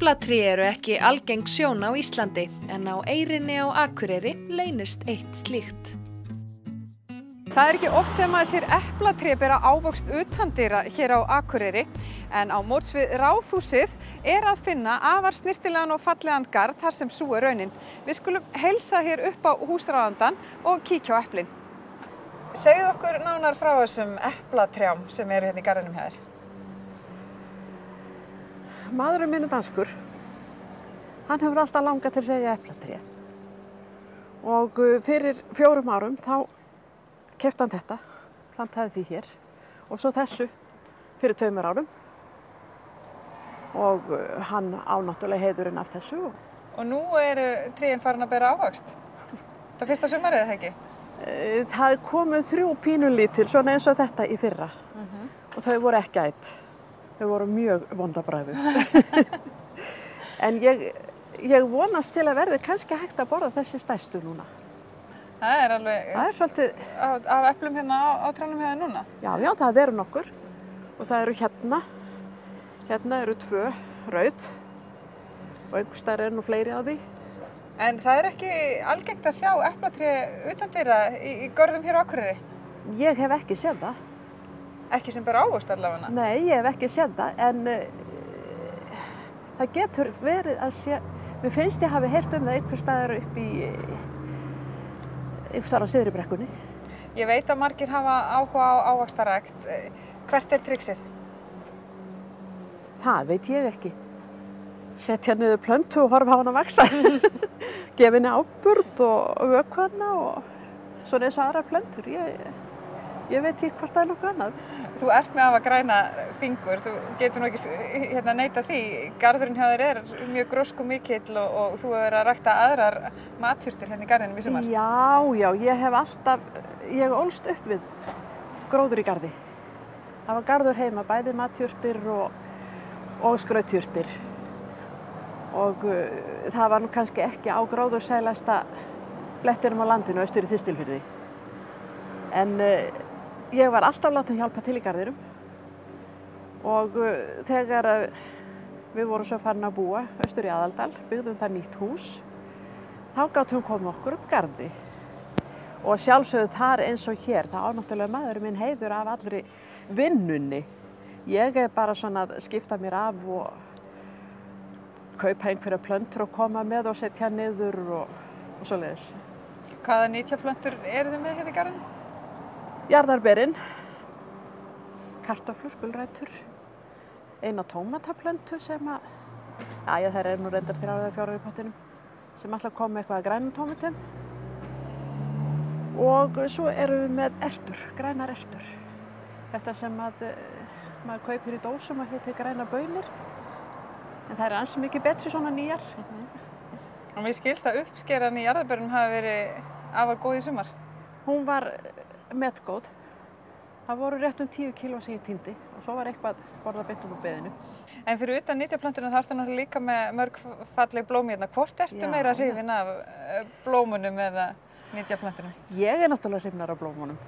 Eplatré eru ekki algeng sjón á Íslandi en á eyrinni á Akureyri leynist eitt slíkt. Það er ekki oft sem maður sér eplatré bera ávöxt utandyra hér á Akureyri en á móts við Ráðhúsið er að finna afar snyrtilegan og fallegan garð þar sem sú er raunin. Við skulum heilsa hér upp á húsráðandann og kíkja á eplin. Segðu okkur nánar frá þessum eplatrjám sem eru hérna í garðinum hjá þér. Maðurinn minn er danskur. Hann hefur alltaf langað til að segja eplatré. Og fyrir 4 árum þá keypti hann þetta, plantaði því hér og svo þessu fyrir 2 árum og hann á náttúrulega heiðurinn af þessu. Og nú eru trén farin að bera ávöxt. Það fyrsta sumarið eða ekki? Það komu 3 pínulítil, svona eins og þetta í fyrra og þau voru ekki æt. Þau voru mjög vondabragði. En ég vonast til að verði kannski hægt að borða þessi stærstu núna. Það er alveg svolítið af eplum hérna á trjánum hjá þér núna? Já, það eru nokkur og það eru hérna eru 2 rauð og einhvers staðar eru nú fleiri á því. En það er ekki algengt að sjá eplatré utandyra í görðum hér á Akureyri? Ég hef ekki séð það. Ekki sem ber ávöxt allavega? Nei, ég hef ekki séð það en það getur verið að mér finnst ég hafi heyrt það einhvers staðar upp í einhvers staðar á Syðri-Brekkunni. Ég veit að margir hafa áhuga á ávaxtarækt. Hvert er trixið? Það veit ég ekki. Setja niður plöntu og horfa á hana vaxa. Gefa henni áburð og vökva hana og svona eins og aðrar plöntur. Ég veit ekki hvort það er nokkuð annað. Þú ert með að hafa græna fingur. Þú getur nú ekki neitað því. Garðurinn hjá þér er mjög gróskumikill og þú hefur verið að rækta aðrar matjurtir hérna í garðinum í sumar. Já, ég ólst upp við gróður í garði. Það var garður heima, bæði matjurtir og skrautjurtir. Og það var nú kannski ekki á gróðursælasta blettinum á landinu austur í Þistilfirði. En ég var alltaf látin hjálpa til í garðinum og þegar við vorum svo farin að búa austur í Aðaldal, byggðum það nýtt hús, þá gátum við komið okkur upp garði. Og sjálfsögðu þar eins og hér, það á náttúrulega maðurinn minn heiður af allri vinnunni. Ég er bara svona að skipta mér af og kaupa einhverja plöntur og koma með og setja niður og svoleiðis. Hvaða nytjaplöntur eru þið með hérna í garðinum? Jarðarberin, kartöflur, gulrætur, eina tómataplöntu sem þær eru nú reyndar 3 eða 4 í pottinum, sem alltaf kom með eitthvað að grænum tómatum. Og svo erum við með ertur, grænar ertur. Þetta sem maður kaupir í dósum og heitir grænar baunir. En það er ansi mikið betri svona nýjar. Og mér skilst að uppskeran í jarðarberunum hafi verið afar góð í sumar. Hún var metgóð. Það voru rétt 10 kíló sem ég týndi og svo var eitthvað borðað beint upp á beðinu. En fyrir utan nytjaplönturinn þá ertu náttúrulega líka með mörg falleg blóm hérna. Hvort ertu meira hrifin af blómunum eða nytjaplöntunum? Ég er náttúrulega hrifnar af blómunum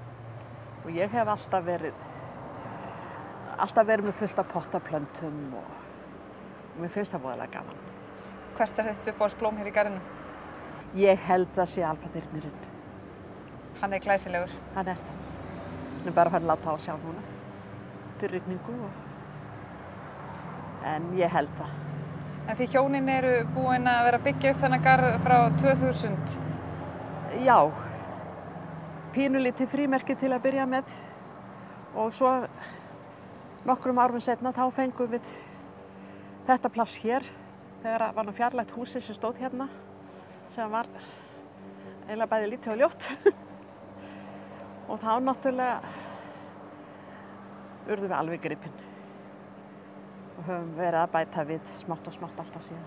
og ég hef alltaf verið með fullt af pottaplöntum og mér finnst það voðalega gaman. Hvert er þitt uppáhaldsblóm hér í garðinum? Ég held að sé alpaþyrnirinn. Hann er glæsilegur. Hann er það. Hann er bara að fara að láta á sjá núna. Til rigningu en ég held það. En því hjónin eru búin að vera að byggja upp þennan garð frá 2000? Já. Pínulítið frímerki til að byrja með og svo nokkrum árum seinna þá fengum við þetta pláss hér þegar var nú fjarlægt húsið sem stóð hérna sem var eiginlega bæði lítið og ljótt. Og þá náttúrulega urðum við alveg gripin og höfum verið að bæta við smátt og smátt alltaf síðan.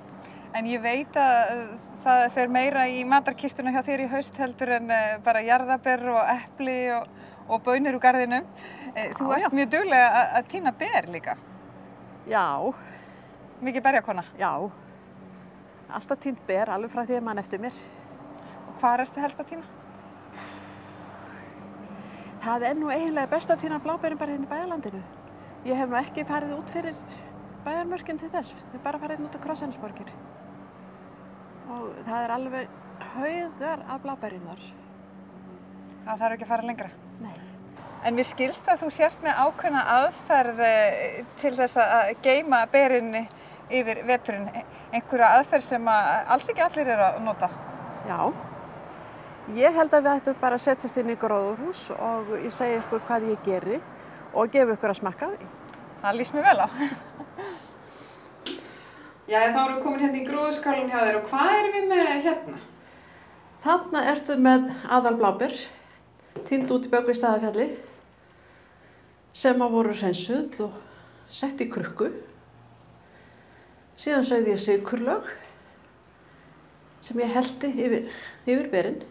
En ég veit að það fer meira í matarkistuna hjá þér í haust heldur en bara jarðarber og epli og baunir úr garðinum. Þú ert mjög duglega að tína ber líka. Já. Mikið berjakona? Já. Alltaf tínt ber, alveg frá því að mann eftir mér. Og hvar ertu helst að tína? Það er nú eiginlega best að tína bláberin bara hérna í bæjarlandinu. Ég hef nú ekki farið út fyrir bæjarmörkin til þess. Við bara farið út á Krossensborgir. Og það alveg haugar af bláberjum þar. Það þarf ekki að fara lengra. Nei. En mér skilst að þú sért með ákveðna aðferð til þess að geyma berin yfir veturinn. Einhverja aðferð sem alls ekki allir eru að nota. Já. Ég held að við ættum bara að setjast inn í gróðurhús og ég segi ykkur hvað ég geri og gefa ykkur að smakka því. Það líst mér vel á. Já, þá erum við komin hérna í gróðurskálinn hjá þér og hvað erum við með hérna? Þarna ertu með aðalbláber, tínd út í Böggvístaðafjalli, sem að voru hreinsuð og sett í krukku. Síðan sauði ég sykurlög sem ég hellti yfir berin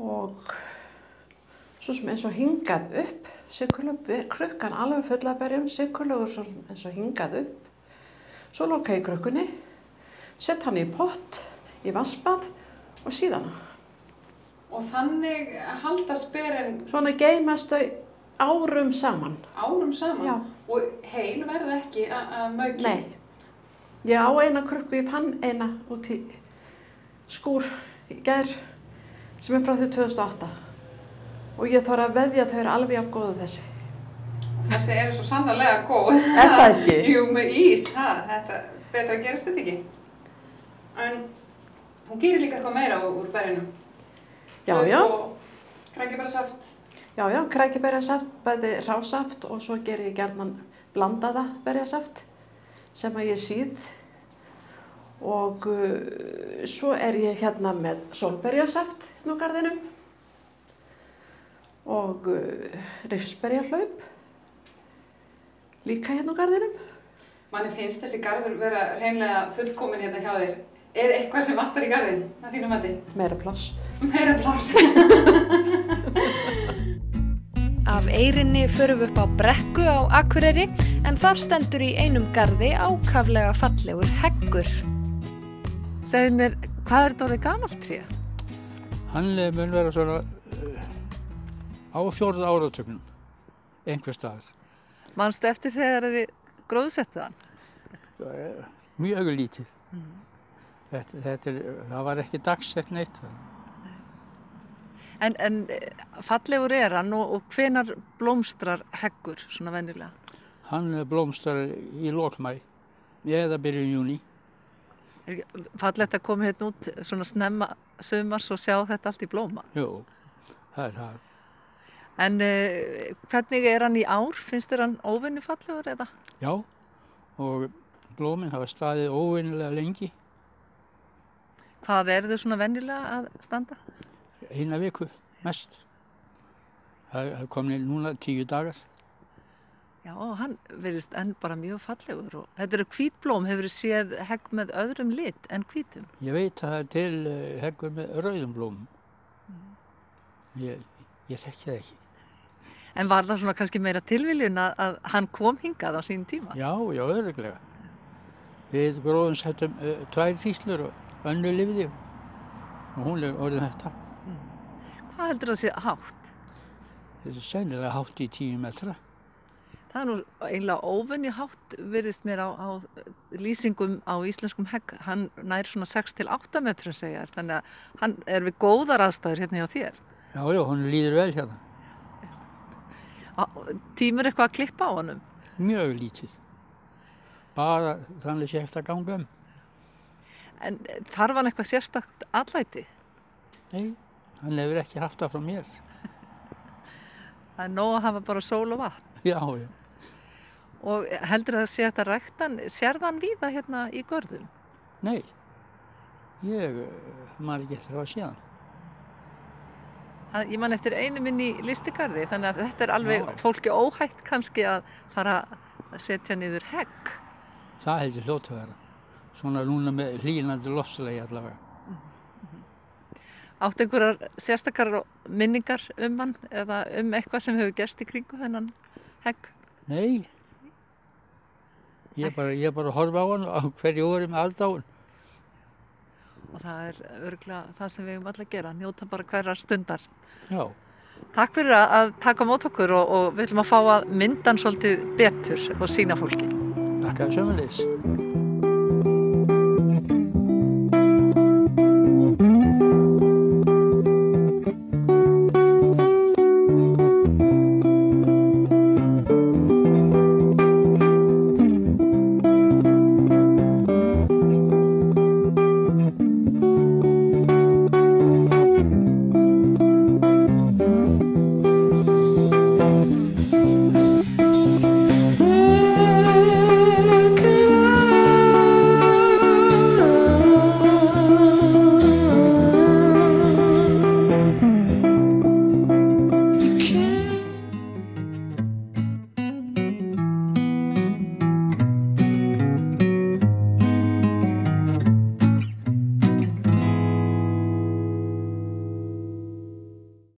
og svo sem eins og hingað upp, sykurlög, krukkan alveg full af berjum, sykurlögur eins og hingað upp. Svo loka ég krukkunni, sett hann í pott, í vatnsbað og síðan. Og þannig haldast berin... Svona geymast þau árum saman. Árum saman? Já. Og heil verða ekki að mauki? Nei. Ég á eina krukku, ég fann eina út í skúr í gær sem frá því 2008. Og ég þarf að veðja að þau alveg jafn góðu þessi. Þessi eru svo sannarlega góð. Er það ekki? Jú, með ís, þetta betra gerist þetta ekki. En hún gerir líka eitthvað meira úr berjunum. Já, já. Og krækiberjasaft. Já, krækiberjasaft, bæði rásaft og svo gerir ég gjarnan blandaða berjasaft sem að ég síð. Og svo ég hérna með sólberjasaft á garðinum og rifsberjahlaup. Líka hérna á garðinum. Manni finnst þessi garður vera hreinlega fullkomin hérna hjá þér. Er eitthvað sem vantar í garðinn, að þínu mati? Meira pláss. Meira pláss. Af Eyrinni förum við upp á Brekku á Akureyri en þar stendur í einum garði ákaflega fallegur heggur. Segðu mér, hvað þetta orðið gamalt tré? Hann mun vera svona á 4. áratugnum, einhvers staðar. Manstu eftir þegar þið gróðsettu hann? Mjög lítið. Það var ekki dagsett neitt. En fallegur hann og hvenær blómstrar heggur svona venjulega? Hann blómstrar í lok maí eða byrjun júní. Fallegt að koma hérna út svona snemma sumars og sjá þetta allt í blóma? Jú, það það. En hvernig hann í ár? Finnst þér hann óvenju fallegur eða? Já, og blómin hafa staðið óvenjulega lengi. Hvað þau svona venjulega að standa? Eina viku, mest. Það komin núna 10 dagar. Já, hann virðist enn bara mjög fallegur. Og þetta eru hvítblóm, hefur þið séð hegg með öðrum lit en hvítum? Ég veit að það til heggur með rauðum blómum. Ég þekki það ekki. En var það svona kannski meira tilviljun að hann kom hingað á sínum tíma? Já, örugglega. Við gróðum settum 2 hríslur og önnur lifði og hún orðin þetta. Hvað heldur það sé hátt? Þetta sennilega hátt í 10 metra. Það nú eiginlega óvenju hátt virðist mér á lýsingum á íslenskum hegg. Hann nær svona 6 til 8 metrum segja, þannig að hann við góðar aðstæður hérna hjá þér. Já, hún líður vel hérna. Tímur eitthvað að klippa á honum? Mjög lítið. Bara þannig sé eftir að ganga En þarf hann eitthvað sérstakt atlæti? Nei, hann hefur ekki haft það frá mér. Það er nóg að hafa bara sól og vatn? Já. Og heldur það sé þetta ræktan, sérð hann víða hérna í görðum? Nei, ég man ekki eftir að sé hann. Ég man eftir einu minn í listigarði, þannig að þetta alveg fólki óhætt kannski að fara að setja niður hegg. Það heldur hljótt að vera. Svona núna með hlýnandi loftslagi allavega. Áttu einhverjar sérstakar minningar hann eða eitthvað sem hefur gerst í kringu þennan hegg? Nei. Ég bara horfa á hann á hverju orði með aldáin. Og það örugglega það sem við eigum alla að gera, njóta bara hverjar stundar. Já. Takk fyrir að taka á móti okkur og við ætlum að fá að mynda hann svolítið betur og sýna fólki. Takk að sömuleiðis.